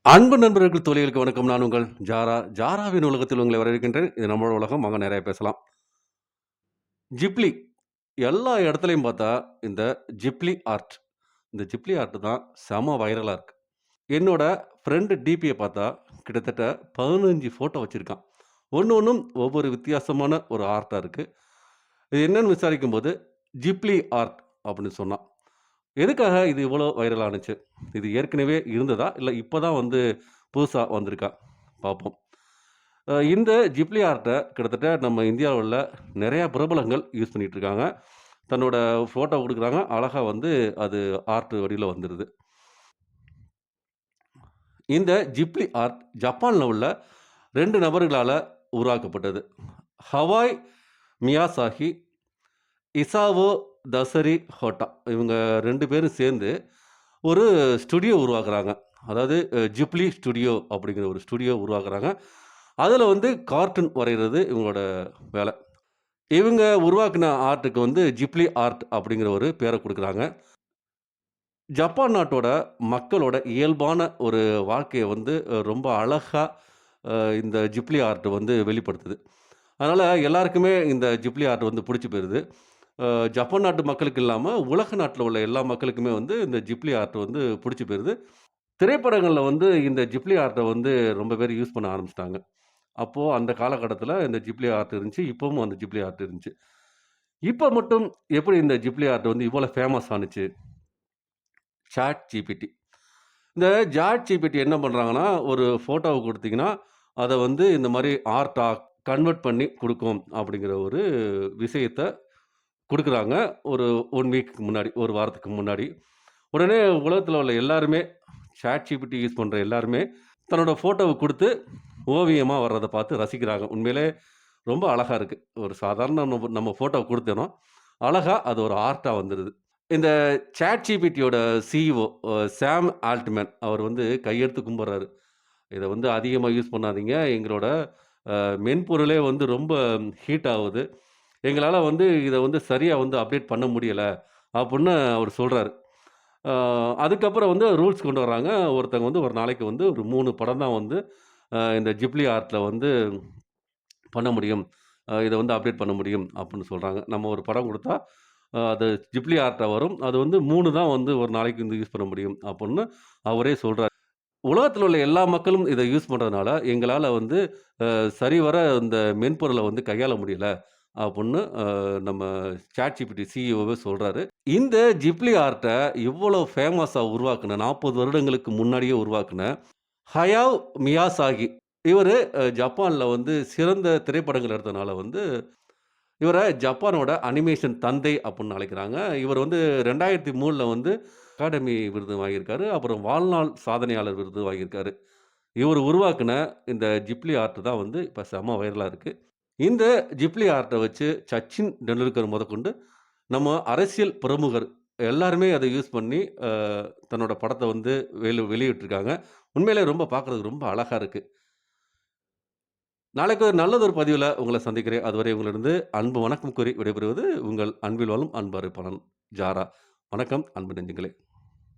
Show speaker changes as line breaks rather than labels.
அன்பு நண்பர்கள், தோழிகளுக்கு வணக்கம். நான் உங்கள் ஜாரா. ஜாராவின் உலகத்தில் உங்களை வரவேற்கின்றேன். இது நம்மளோட உலகம். வாங்க நெறைய பேசலாம். ஜிப்லி. எல்லா இடத்துலயும் பார்த்தா, இந்த ஜிப்லி ஆர்ட். இந்த ஜிப்லி ஆர்ட் தான் செம வைரலா இருக்கு. என்னோட ஃப்ரெண்ட் டிபிய பார்த்தா, கிட்டத்தட்ட 15 ஃபோட்டோ வச்சிருக்கான். ஒண்ணும் ஒவ்வொரு வித்தியாசமான ஒரு ஆர்ட்டா இருக்கு. இது என்னன்னு விசாரிக்கும்போது, ஜிப்லி ஆர்ட் அப்படின்னு சொன்னான். எதுக்காக இது இவ்வளோ வைரல் ஆனுச்சு? இது ஏற்கனவே இருந்ததா? இல்ல இப்ப தான் வந்து புதுசா வந்திருக்கா? பார்ப்போம். இந்த ஜிப்லி ஆர்ட்ட கிட்டத்தட்ட நம்ம இந்தியாவுல நெறைய பிரபலங்கள் யூஸ் பண்ணிட்டு இருக்காங்க. தன்னோட ஃபோட்டோ குடுக்குறாங்க. அழகா வந்து அது ஆர்ட் வடிவில வந்துருது. இந்த ஜிப்லி ஆர்ட் ஜப்பான்ல உள்ள 2 நபர்களால உருவாக்கப்பட்டது. Hayao Miyazaki, Isao Takahata. இவங்க 2 பேரும் சேர்ந்து ஒரு ஸ்டுடியோ உருவாக்குறாங்க. அதாவது ஜிப்லி ஸ்டுடியோ அப்படிங்கிற ஒரு ஸ்டுடியோ உருவாக்குறாங்க. அதுல வந்து கார்ட்டூன் வரையிறது இவங்களோட வேல. இவங்க உருவாக்குன ஆர்ட்‌க்கு வந்து ஜிப்லி ஆர்ட் அப்படிங்கிற ஒரு பேர குடுக்குறாங்க. ஜப்பான் நாட்டோட மக்களோட இயல்பான ஒரு வாழ்க்கைய வந்து ரொம்ப அழகா இந்த ஜிப்லி ஆர்ட் வந்து வெளிப்படுத்துது. அதனால எல்லாருக்குமே இந்த ஜிப்லி ஆர்ட் வந்து புடிச்சு போயிருது. அ ஜப்பான் நாட்டு மக்களுக்கு இல்லாம, உலக நாட்டுல உள்ள எல்லா மக்களுக்குமே வந்து இந்த ஜிப்லி ஆர்ட் வந்து புடிச்சு போயிருது. திரைப்படங்கள்ல வந்து இந்த ஜிப்லி ஆர்ட்ட வந்து ரொம்ப பேர் யூஸ் பண்ண ஆரம்பிச்சுட்டாங்க. அப்போ அந்த காலகட்டத்தில இந்த ஜிப்லி ஆர்ட் இருந்துச்சு. இப்பவும் அந்த ஜிப்லி ஆர்ட் இருந்துச்சு. இப்ப மட்டும் எப்படி இந்த ஜிப்லி ஆர்ட் வந்து இவ்வளோ ஃபேமஸ் ஆனுச்சு? Chat GPT. இந்த சாட் ஜிபிடி என்ன பண்றாங்கன்னா, ஒரு ஃபோட்டோவ குடுத்தீங்கன்னா, அத வந்து இந்த மாரி ஆர்ட்டா கன்வெர்ட் பண்ணி குடுக்கும் அப்படிங்கிற ஒரு விஷயத்த குடுக்குறாங்க. ஒரு 1 வீக்குக்கு முன்னாடி, 1 வாரத்துக்கு முன்னாடி. உடனே உலகத்தில உள்ள எல்லாருமே, சாட் ஜிபிடி யூஸ் பண்ற எல்லாருமே, தன்னோட ஃபோட்டோவ குடுத்து, ஓவியமா வர்றத பார்த்து ரசிக்கிறாங்க. உண்மையிலே ரொம்ப அழகா இருக்கு. ஒரு சாதாரண நம்ம ஃபோட்டோவ குடுத்தோன்னா, அழகா அது ஒரு ஆர்ட்டா வந்துருது. இந்த ChatGPTயோட சிஇஓ சாம் ஆல்ட்மேன் அவர் வந்து கையெடுத்து கும்பிடுறாரு. இத வந்து அதிகமா யூஸ் பண்ணாதீங்க. எங்களோட மென்பொருளே வந்து ரொம்ப ஹீட் ஆவுது. எங்களால வந்து இத வந்து சரியா வந்து அப்டேட் பண்ண முடியல. அப்புட்ன்னு அவரு சொல்றாரு. அ அதுக்கப்புறம் வந்து ரூல்ஸ் கொண்டு வர்றாங்க. ஒருத்தங்க வந்து ஒரு நாளைக்கு வந்து ஒரு 3 படம் தான் வந்து இந்த ஜிப்லி ஆர்ட்ல வந்து பண்ண முடியும். இத வந்து அப்டேட் பண்ண முடியும் அப்புட்ன்னு சொல்றாங்க. நம்ம ஒரு படம் குடுத்தா, அது ஜிப்லி ஆர்ட்டா வரும். அது வந்து 3 தான் வந்து ஒரு நாளைக்கு வந்து யூஸ் பண்ண முடியும் அப்புட்ன்னு அவரே சொல்றாரு. உலகத்தில உள்ள எல்லா மக்களும் இத யூஸ் பண்றதுனால, எங்களால வந்து சரிவர இந்த மென்பொருள வந்து கையாள முடியல அப்புட்ன்னு நம்ம ChatGPT சிஇஓவே சொல்றாரு. இந்த ஜிப்லி ஆர்ட்ட இவ்வளோ ஃபேமஸா உருவாக்குன 40 வருடங்களுக்கு முன்னாடியே உருவாக்குன ஹயாவ் மியாசாகி. இவரு ஜப்பான்ல வந்து சிறந்த திரைப்படங்கள் எடுத்தனால வந்து, இவர ஜப்பானோட அனிமேஷன் தந்தை அப்புட்ன்னு அழைக்கிறாங்க. இவர் வந்து 2003ல வந்து அகாடமி விருது வாங்கியிருக்காரு. அப்புறம் வாழ்நாள் சாதனையாளர் விருது வாங்கியிருக்காரு. இவரு உருவாக்குன இந்த ஜிப்லி ஆர்ட் தான் வந்து இப்ப செம்ம வைரலா இருக்கு. இந்த ஜிப்லி ஆர்ட்ட வச்சு சச்சின் டெண்டுல்கர் முதற்கொண்டு, நம்ம அரசியல் பிரமுகர் எல்லாருமே அத யூஸ் பண்ணி தன்னோட படத்த வந்து வெளியிட்டுருக்காங்க. உண்மையிலே ரொம்ப பார்க்கறதுக்கு ரொம்ப அழகா இருக்கு. நாளைக்கு ஒரு நல்லதொரு பதிவுல உங்கள சந்திக்கிறேன். அதுவரை உங்களிடந்து அன்பு வணக்கம் கூறி விடைபெறுவது உங்கள் அன்பில் வாழும் அன்பு அறிவிப்பாளன் ஜாரா. வணக்கம் அன்பு நெஞ்சங்களே.